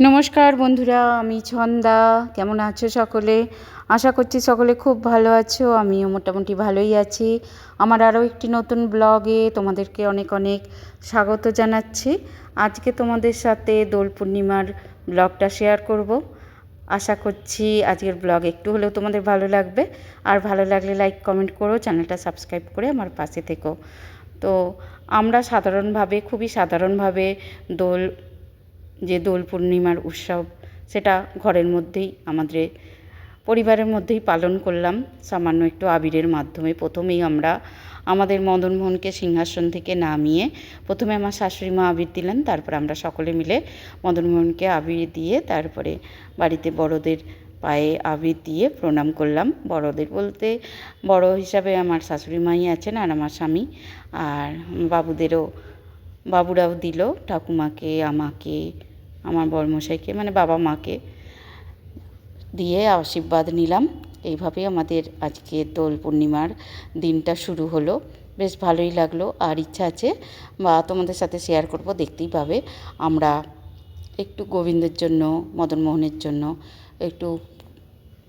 নমস্কার বন্ধুরা, আমি ছন্দা। কেমন আছো সকলে? আশা করছি সকলে খুব ভালো আছো। আমিও মোটামুটি ভালোই আছি। আমার আরও একটি নতুন ব্লগে তোমাদেরকে অনেক অনেক স্বাগত জানাচ্ছি। আজকে তোমাদের সাথে দোল পূর্ণিমার ব্লগটা শেয়ার করব। আশা করছি আজকের ব্লগ একটু হলেও তোমাদের ভালো লাগবে। আর ভালো লাগলে লাইক কমেন্ট করো, চ্যানেলটা সাবস্ক্রাইব করে আমার পাশে থেকো। তো আমরা খুবই সাধারণভাবে দোল পূর্ণিমার উৎসব, সেটা ঘরের মধ্যেই আমাদের পরিবারের মধ্যেই পালন করলাম সামান্য একটু আবিরের মাধ্যমে। প্রথমেই আমরা আমাদের মদনমোহনকে সিংহাসন থেকে নামিয়ে প্রথমে আমার শাশুড়ি মা আবির দিলেন, তারপর আমরা সকলে মিলে মদনমোহনকে আবির দিয়ে তারপরে বাড়িতে বড়দের পায়ে আবির দিয়ে প্রণাম করলাম। বড়দের বলতে বড় হিসাবে আমার শাশুড়ি মাই আছেন আর আমার স্বামী, আর বাবুরাও দিল ঠাকুমাকে, আমাকে, আমার বড়মশাইকে, মানে বাবা মাকে দিয়ে আশীর্বাদ নিলাম। এইভাবেই আমাদের আজকে দোল পূর্ণিমার দিনটা শুরু হলো। বেশ ভালোই লাগলো। আর ইচ্ছা আছে বা তোমাদের সাথে শেয়ার করব, দেখতেই পাবে। আমরা একটু গোবিন্দের জন্য, মদনমোহনের জন্য একটু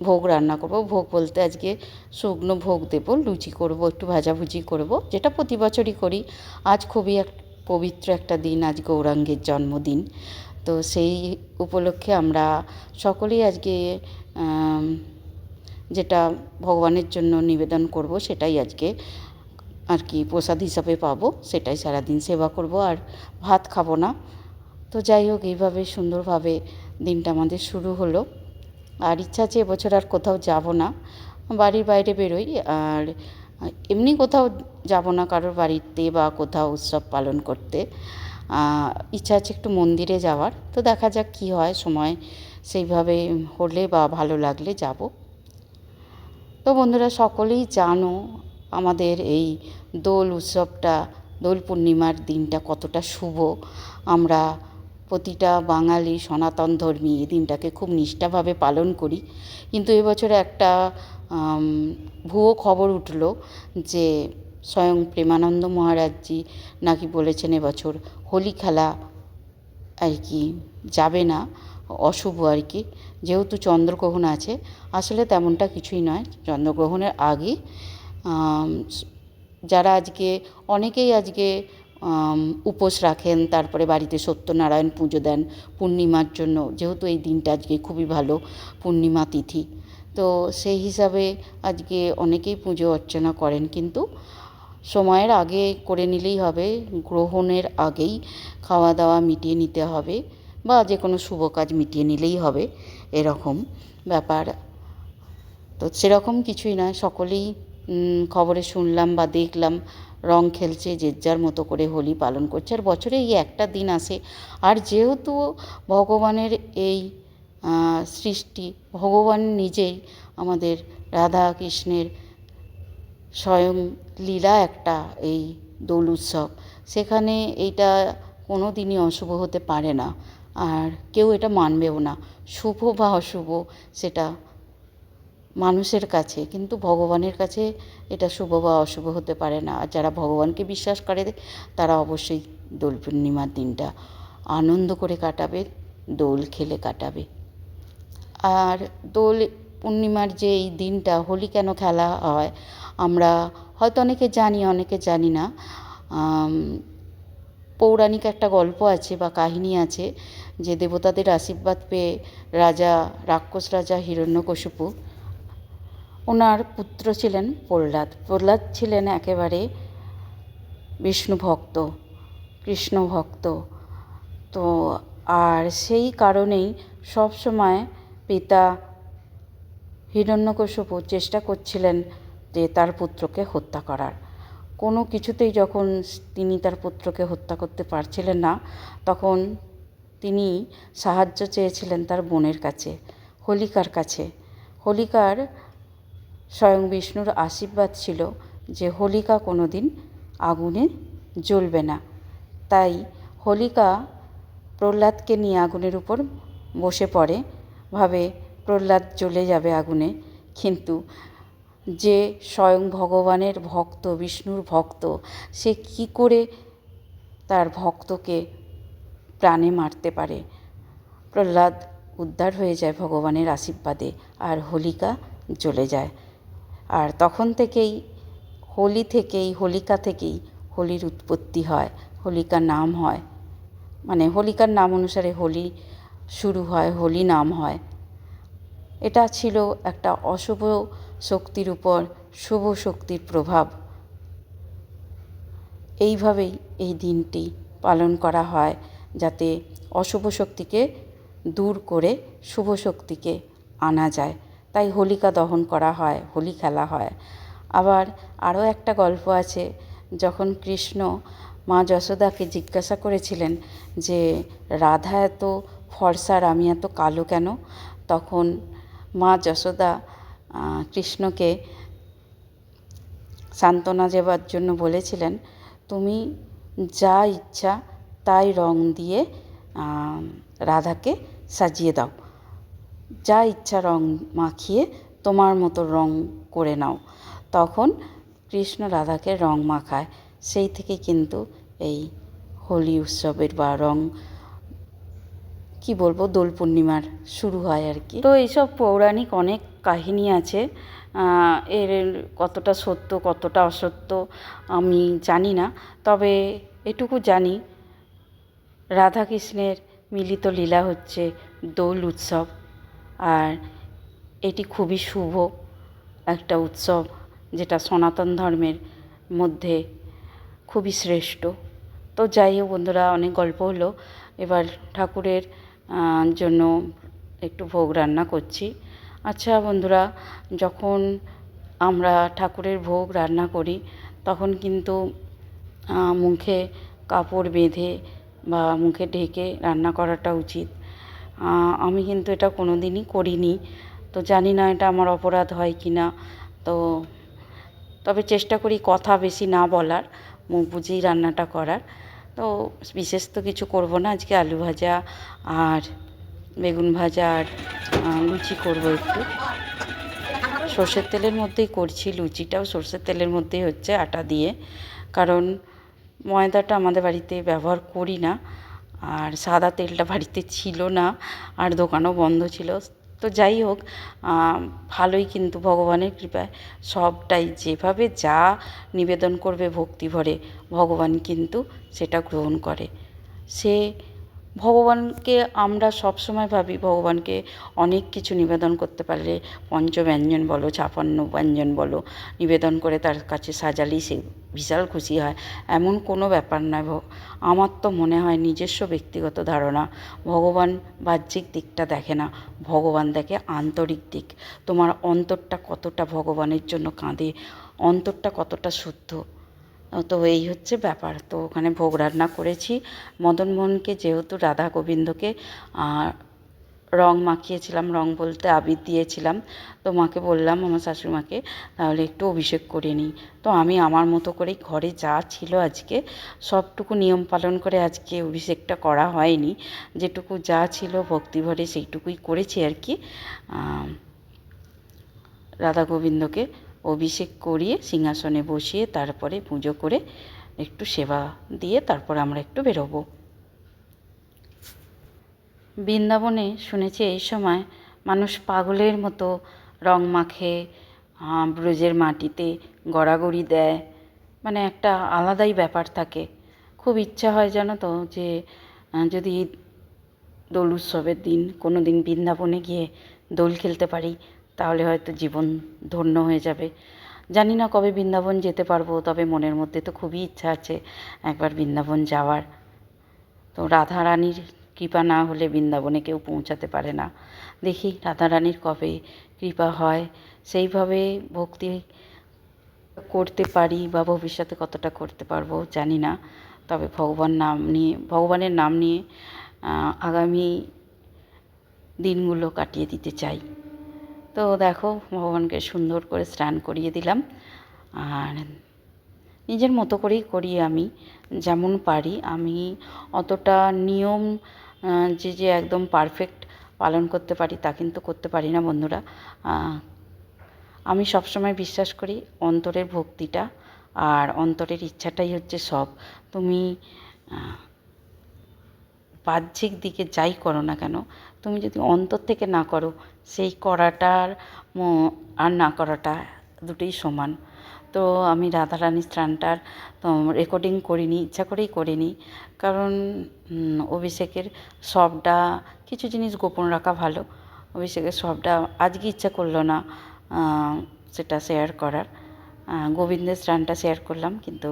ভোগ রান্না করব। ভোগ বলতে আজকে শুকনো ভোগ দেব, লুচি করব, একটু ভাজাভুজি করব, যেটা প্রতি বছরই করি। আজ খুবই পবিত্র একটা দিন, আজ গৌরাঙ্গের জন্মদিন। তো সেই উপলক্ষে আমরা সকলেই আজকে যেটা ভগবানের জন্য নিবেদন করব সেটাই আজকে আর কি প্রসাদ হিসাবে পাবো, সেটাই সারাদিন সেবা করব, আর ভাত খাবো না। তো যাই হোক, এইভাবে সুন্দরভাবে দিনটা আমাদের শুরু হলো। আর ইচ্ছা আছে এবছর আর কোথাও যাব না, বাড়ির বাইরে বেরোই। আর এমনি কোথাও যাব না কারোর বাড়িতে বা কোথাও উৎসব পালন করতে। ইচ্ছা আছে একটু মন্দিরে যাওয়ার। তো দেখা যাক কী হয়, সময় সেইভাবে হলে বা ভালো লাগলে যাব। তো বন্ধুরা, সকলেই জানো আমাদের এই দোল উৎসবটা, দোল পূর্ণিমার দিনটা কতটা শুভ। আমরা প্রতিটা বাঙালি সনাতন ধর্মী এই দিনটাকে খুব নিষ্ঠাভাবে পালন করি। কিন্তু এবছরে একটা ভুয়ো খবর উঠল যে স্বয়ং প্রেমানন্দ মহারাজজি নাকি বলেছেন এবছর হোলি খেলা আর কি যাবে না, অশুভ আর কি, যেহেতু চন্দ্রগ্রহণ আছে। আসলে তেমনটা কিছুই নয়। চন্দ্রগ্রহণের আগে যারা অনেকেই আজকে উপোস রাখেন, তারপরে বাড়িতে সত্যনারায়ণ পুজো দেন পূর্ণিমার জন্য, যেহেতু এই দিনটা আজকে খুবই ভালো পূর্ণিমা তিথি। তো সেই হিসাবে আজকে অনেকেই পুজো অর্চনা করেন, কিন্তু সময়ের আগে করে নিলেই হবে। গ্রহণের আগেই খাওয়া দাওয়া মিটিয়ে নিতে হবে, বা যে কোনো শুভ কাজ মিটিয়ে নিলেই হবে, এরকম ব্যাপার। তো সেরকম কিছুই নয়, সকলেই খবরে শুনলাম বা দেখলাম রং খেলছে, যে যার মতো করে হোলি পালন করছে। আর বছরে এই একটা দিন আসে। আর যেহেতু ভগবানের এই সৃষ্টি, ভগবান নিজেই আমাদের রাধা কৃষ্ণের স্বয়ং লীলা একটা এই দোল উৎসব, সেখানে এইটা কোনো দিনই অশুভ হতে পারে না, আর কেউ এটা মানবেও না। শুভ বা অশুভ সেটা মানুষের কাছে, কিন্তু ভগবানের কাছে এটা শুভ বা অশুভ হতে পারে না। আর যারা ভগবানকে বিশ্বাস করে তারা অবশ্যই দোল পূর্ণিমার দিনটা আনন্দ করে কাটাবে, দোল খেলে কাটাবে। আর দোল পূর্ণিমার যে এই দিনটা হোলি কেন খেলা হয়, আমরা হয়তো অনেকে জানি, অনেকে জানি না। পৌরাণিক একটা গল্প আছে বা কাহিনী আছে, যে দেবতাদের আশীর্বাদ পেয়ে রাক্ষস রাজা হিরণ্যকশিপু, ওনার পুত্র ছিলেন প্রহ্লাদ। প্রহ্লাদ ছিলেন একেবারে বিষ্ণু ভক্ত, কৃষ্ণ ভক্ত। তো আর সেই কারণেই সবসময় পিতা হিরণ্যকশিপু চেষ্টা করছিলেন যে তার পুত্রকে হত্যা করার। কোনো কিছুতেই যখন তিনি তার পুত্রকে হত্যা করতে পারছিলেন না, তখন তিনি সাহায্য চেয়েছিলেন তার বোনের কাছে, হোলিকার কাছে। হোলিকার স্বয়ং বিষ্ণুর আশীর্বাদ ছিল যে হোলিকা কোনো দিন আগুনে জ্বলবে না। তাই হোলিকা প্রহ্লাদকে নিয়ে আগুনের উপর বসে পড়ে, ভাবে প্রহ্লাদ জ্বলে যাবে আগুনে। কিন্তু যে স্বয়ং ভগবানের ভক্ত, বিষ্ণুর ভক্ত, সে কী করে তার ভক্তকে প্রাণে মারতে পারে? প্রহ্লাদ উদ্ধার হয়ে যায় ভগবানের আশীর্বাদে, আর হোলিকা জ্বলে যায়। আর তখন থেকেই হোলিকা থেকেই হোলির উৎপত্তি হয়, হোলিকার নাম হয়, মানে হোলিকার নাম অনুসারে হোলি শুরু হয়, হোলি নাম হয়। এটা ছিল একটা অশুভ শক্তির উপর শুভ শক্তির প্রভাব। এইভাবেই এই দিনটি পালন করা হয়, যাতে অশুভ শক্তিকে দূর করে শুভ শক্তিকে আনা যায়। তাই হোলিকা দহন করা হয়, হোলি খেলা হয়। আবার আরও একটা গল্প আছে, যখন কৃষ্ণ মা যশোদাকে জিজ্ঞাসা করেছিলেন যে রাধা এত ফর্সা আর আমি এত কালো কেন, তখন মা যশোদা কৃষ্ণকে সান্ত্বনা দেওয়ার জন্য বলেছিলেন, তুমি যা ইচ্ছা তাই রং দিয়ে রাধাকে সাজিয়ে দাও, যা ইচ্ছা রং মাখিয়ে তোমার মতো রং করে নাও। তখন কৃষ্ণ রাধাকে রং মাখায়। সেই থেকে কিন্তু এই হোলি উৎসবের বা রং কি বলবো, দোল পূর্ণিমার শুরু হয় আর কি। তো এইসব পৌরাণিক অনেক কাহিনী আছে, এর কতটা সত্য কতটা অসত্য আমি জানি না, তবে এটুকু জানি রাধাকৃষ্ণের মিলিত লীলা হচ্ছে দোল উৎসব, আর এটি খুবই শুভ একটা উৎসব, যেটা সনাতন ধর্মের মধ্যে খুবই শ্রেষ্ঠ। তো যাই হোক বন্ধুরা, অনেক গল্প হলো, এবার ঠাকুরের জন্য একটু ভোগ রান্না করছি। আচ্ছা বন্ধুরা, যখন আমরা ঠাকুরের ভোগ রান্না করি তখন কিন্তু মুখে কাপড় বেঁধে বা মুখে ঢেকে রান্না করাটা উচিত। আমি কিন্তু এটা কোনো দিনই করিনি, তো জানি না এটা আমার অপরাধ হয় কি না। তো তবে চেষ্টা করি কথা বেশি না বলার, মুখ বুঝেই রান্নাটা করার। তো বিশেষ তো কিছু করব না, আজকে আলু ভাজা আর বেগুন ভাজা আর লুচি করব। একটু সর্ষের তেলের মধ্যেই করছি, লুচিটাও সর্ষের তেলের মধ্যেই হচ্ছে, আটা দিয়ে, কারণ ময়দাটা আমাদের বাড়িতে ব্যবহার করি না, আর সাদা তেলটা বাড়িতে ছিল না, আর দোকানও বন্ধ ছিল। তো যাই হোক, ভালোই, কিন্তু ভগবানের কৃপায় সবটাই যেভাবে যা নিবেদন করবে ভক্তি ভরে, ভগবান কিন্তু সেটা গ্রহণ করে। সে ভগবানকে আমরা সবসময় ভাবি ভগবানকে অনেক কিছু নিবেদন করতে পারলে, পঞ্চব্যঞ্জন বলো, 56 ব্যঞ্জন বলো, নিবেদন করে তার কাছে সাজালেই সে বিশাল খুশি হয়, এমন কোনো ব্যাপার নয়। আমার তো মনে হয়, নিজস্ব ব্যক্তিগত ধারণা, ভগবান বাহ্যিক দিকটা দেখে না, ভগবান দেখে আন্তরিক দিক। তোমার অন্তরটা কতটা ভগবানের জন্য কাঁদে, অন্তরটা কতটা শুদ্ধ। তো এই হচ্ছে ব্যাপার। তো ওখানে ভোগ রান্না করেছি। মদন মোহনকে, যেহেতু রাধা গোবিন্দকে রং মাখিয়েছিলাম, রং বলতে আবির দিয়েছিলাম, তো মাকে বললাম, আমার শাশুড়িমাকে, তাহলে একটু অভিষেক করে নিই। তো আমি আমার মতো করেই ঘরে যা ছিল আজকে সবটুকু নিয়ম পালন করে আজকে অভিষেকটা করা হয়নি, যেটুকু যা ছিল ভক্তিভরে সেইটুকুই করেছি আর কি। রাধা গোবিন্দকে অভিষেক করিয়ে সিংহাসনে বসিয়ে তারপরে পুজো করে একটু সেবা দিয়ে তারপর আমরা একটু বেরোবো। বৃন্দাবনে শুনেছি এই সময় মানুষ পাগলের মতো রং মাখে, ব্রজের মাটিতে গড়াগড়ি দেয়, মানে একটা আলাদাই ব্যাপার থাকে। খুব ইচ্ছা হয় জানো তো, যে যদি দোল উৎসবের দিন কোনো দিন বৃন্দাবনে গিয়ে দোল খেলতে পারি, তাহলে হয়তো জীবন ধন্য হয়ে যাবে। জানি না কবে বৃন্দাবন যেতে পারবো, তবে মনের মধ্যে তো খুবই ইচ্ছা আছে একবার বৃন্দাবন যাওয়ার। তো রাধারানীর কৃপা না হলে বৃন্দাবনে কেউ পৌঁছাতে পারে না। দেখি রাধারানীর কবে কৃপা হয়, সেইভাবে ভক্তি করতে পারি বা ভবিষ্যতে কতটা করতে পারবো জানি না। তবে ভগবানের নাম নিয়ে আগামী দিনগুলো কাটিয়ে দিতে চাই। তো দেখো, ভগবানকে সুন্দর করে স্নান করিয়ে দিলাম, আর নিজের মতো করেই করি আমি, যেমন পারি। আমি অতটা নিয়ম যে একদম পারফেক্ট পালন করতে পারি তা কিন্তু করতে পারি না বন্ধুরা। আমি সবসময় বিশ্বাস করি অন্তরের ভক্তিটা আর অন্তরের ইচ্ছাটাই হচ্ছে সব। তুমি বাহ্যিক দিকে যাই করো না কেন, তুমি যদি অন্তর থেকে না করো, সেই করাটার আর না করাটা দুটোই সমান। তো আমি রাধারানীর স্নানটার রেকর্ডিং করিনি, ইচ্ছা করেই করিনি, কারণ অভিষেকের সবটা কিছু জিনিস গোপন রাখা ভালো। অভিষেকের সবটা আজকে ইচ্ছা করলো না সেটা শেয়ার করার। গোবিন্দের স্নানটা শেয়ার করলাম, কিন্তু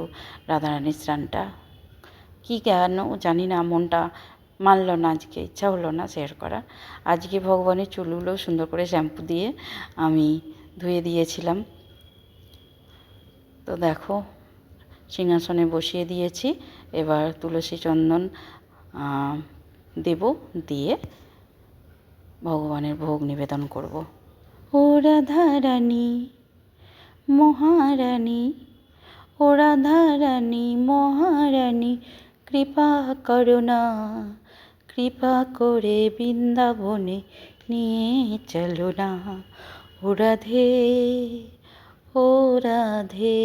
রাধারানীর স্নানটা কী কেন জানি না, মনটা মানল না, আজকে ইচ্ছা হলো না শেয়ার করার। আজকে ভগবানের চুলগুলো সুন্দর করে শ্যাম্পু দিয়ে আমি ধুয়ে দিয়েছিলাম। তো দেখো, সিংহাসনে বসিয়ে দিয়েছি, এবার তুলসী চন্দন দেব, দিয়ে ভগবানের ভোগ নিবেদন করব। ও রাধারানী মহারানী, ও রাধারানী মহারানী, কৃপা করো না, কৃপা করে বৃন্দাবনে নিয়ে চলো না। ও রাধে, ও রাধে,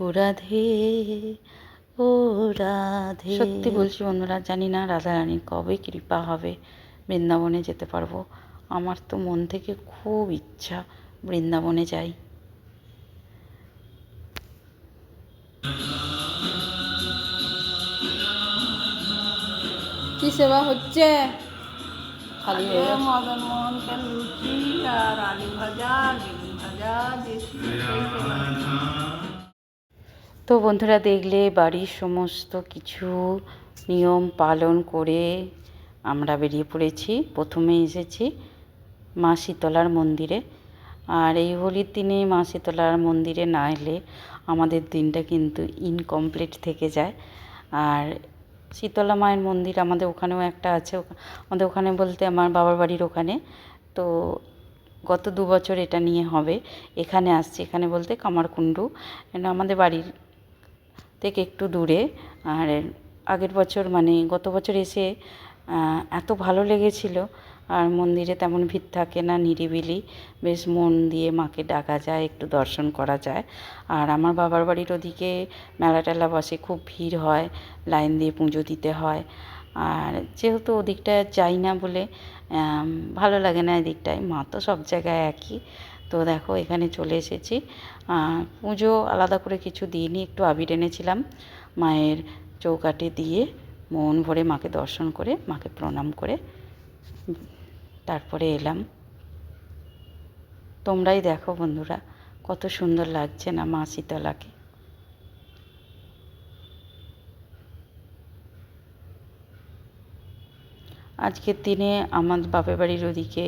ও রাধে, ও রাধে। সত্যি বলছি বন্ধুরা, জানি না রাধারানীর কবে কৃপা হবে, বৃন্দাবনে যেতে পারবো। আমার তো মন থেকে খুব ইচ্ছা বৃন্দাবনে যাই। কি সেবা হচ্ছে? খালি হয়ে গেছে। মদন মোহনকে লুচি আর আলু ভাজা, বেগুন ভাজা তো বন্ধুরা, দেখলে বাড়ির সমস্ত কিছু নিয়ম পালন করে আমরা বেরিয়ে পড়েছি। প্রথমে এসেছি মা শীতলার মন্দিরে, আর এই হোলির দিনে মা শীতলার মন্দিরে না এলে আমাদের দিনটা কিন্তু ইনকমপ্লিট থেকে যায়। আর শীতলা মায়ের মন্দির আমাদের ওখানেও একটা আছে, আমাদের ওখানে বলতে আমার বাবার বাড়ির ওখানে। তো গত 2 বছর এটা নিয়ে হবে এখানে আসছি, এখানে বলতে কামারকুণ্ডু, এটা আমাদের বাড়ির থেকে একটু দূরে। আর আগের বছর মানে গত বছর এসে এত ভালো লেগেছিল। আর মন্দিরে তেমন ভিড় থাকে না, নিরিবিলি, বেশ মন দিয়ে মাকে ডাকা যায়, একটু দর্শন করা যায়। আর আমার বাবার বাড়ির ওদিকে মেলা টেলা বসে, খুব ভিড় হয়, লাইন দিয়ে পুজো দিতে হয়। আর যেহেতু ওদিকটায় যাই না বলে ভালো লাগে না এদিকটায়, মা তো সব জায়গায় একই। তো দেখো এখানে চলে এসেছি। পুজো আলাদা করে কিছু দিইনি, একটু আবির এনেছিলাম, মায়ের চৌকাঠে দিয়ে মন ভরে মাকে দর্শন করে, মাকে প্রণাম করে তারপরে এলাম। তোমরাই দেখো বন্ধুরা, কত সুন্দর লাগছে না মা শীতলাকে। আজকের দিনে আমার বাপের বাড়ির ওদিকে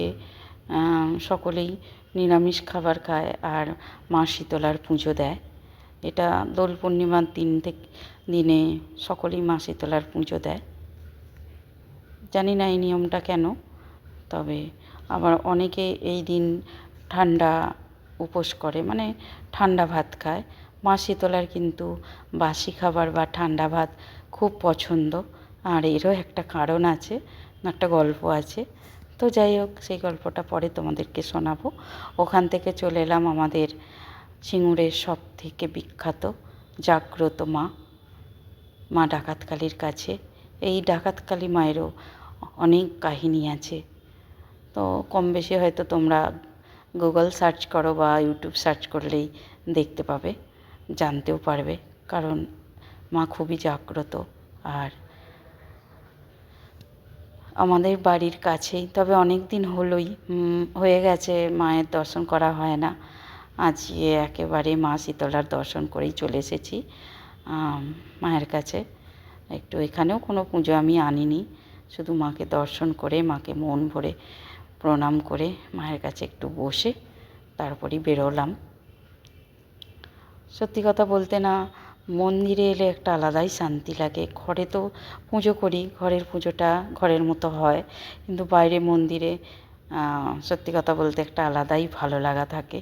সকলেই নিরামিষ খাবার খায় আর মা শীতলার পুজো দেয়। এটা দোল পূর্ণিমার দিনে সকলেই মা শীতলার পুজো দেয়। জানি না এই নিয়মটা কেন, তবে আবার অনেকে এই দিন ঠান্ডা উপোস করে, মানে ঠান্ডা ভাত খায়। মা শীতলার কিন্তু বাসি খাবার বা ঠান্ডা ভাত খুব পছন্দ। আর এরও একটা কারণ আছে, একটা গল্প আছে। তো যাই হোক, সেই গল্পটা পরে তোমাদেরকে শোনাবো। ওখান থেকে চলে এলাম আমাদের সিঙ্গুরের সব থেকে বিখ্যাত জাগ্রত মা, মা ডাকাতকালীর কাছে। এই ডাকাতকালী মায়েরও অনেক কাহিনী আছে। তো কম বেশি হয়তো তোমরা গুগল সার্চ করো বা ইউটিউব সার্চ করলেই দেখতে পাবে, জানতেও পারবে, কারণ মা খুবই জাগ্রত। আর আমাদের বাড়ির কাছেই, তবে অনেক দিন হয়ে গেছে মায়ের দর্শন করা হয় না। আজকে একেবারে মা শীতলার দর্শন করেই চলে এসেছি মায়ের কাছে। একটু এখানেও কোনো পুজো আমি আনিনি, শুধু মাকে দর্শন করে, মাকে মন ভরে প্রণাম করে মায়ের কাছে একটু বসে তারপরেই বেরোলাম। সত্যি কথা বলতে না, মন্দিরে এলে একটা আলাদাই শান্তি লাগে। ঘরে তো পুজো করি, ঘরের পুজোটা ঘরের মতো হয়, কিন্তু বাইরে মন্দিরে সত্যি কথা বলতে একটা আলাদাই ভালো লাগা থাকে।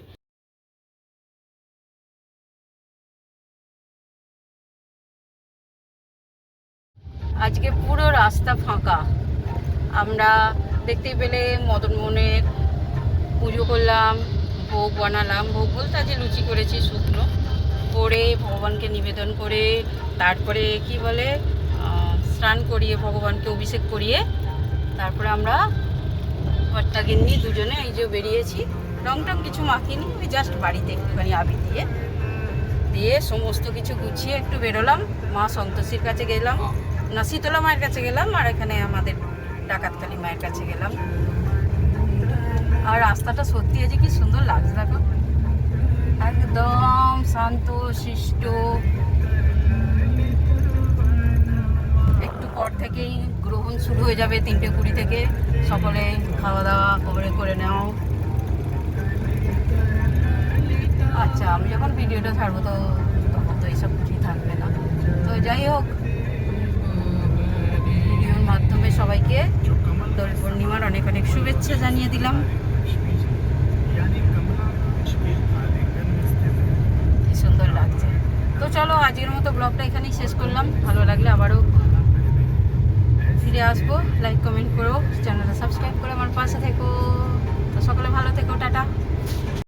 আজকে পুরো রাস্তা ফাঁকা। আমরা দেখতেই পেলে মদনমোহনের পুজো করলাম, ভোগ বানালাম। ভোগ বলতে আজকে লুচি করেছি শুকনো করে, ভগবানকে নিবেদন করে, তারপরে কি বলে স্নান করিয়ে ভগবানকে অভিষেক করিয়ে তারপরে আমরা কর্তা গিন্নি দুজনে এই যে বেরিয়েছি। রং টং কিছু মাখিনি, ওই জাস্ট বাড়িতে একটুখানি আবির দিয়ে দিয়ে সমস্ত কিছু গুছিয়ে একটু বেরোলাম। মা সন্তোষীর কাছে গেলাম, না শীতলা মায়ের কাছে গেলাম, আর এখানে আমাদের ডাকাতকালী মায়ের কাছে গেলাম। আর রাস্তাটা সত্যি আছে কি সুন্দর লাগছে, দেখো একদম শান্ত শিষ্ট। একটু পর থেকেই গ্রহণ শুরু হয়ে যাবে, 3:20 থেকে। সকলে খাওয়া দাওয়া করে নাও। আচ্ছা, আমি যখন ভিডিওটা ছাড়বো তখন তো এইসব কিছুই থাকবে না। তো যাই হোক, ভিডিওর মাধ্যমে সবাইকে দোল পূর্ণিমার অনেক অনেক শুভেচ্ছা জানিয়ে দিলাম। কি সুন্দর লাগছে। তো চলো, আজকের মতো ব্লগটা এখানেই শেষ করলাম। ভালো লাগলে আবারও ফিরে আসবো। লাইক কমেন্ট করো, চ্যানেলটা সাবস্ক্রাইব করে আমার পাশে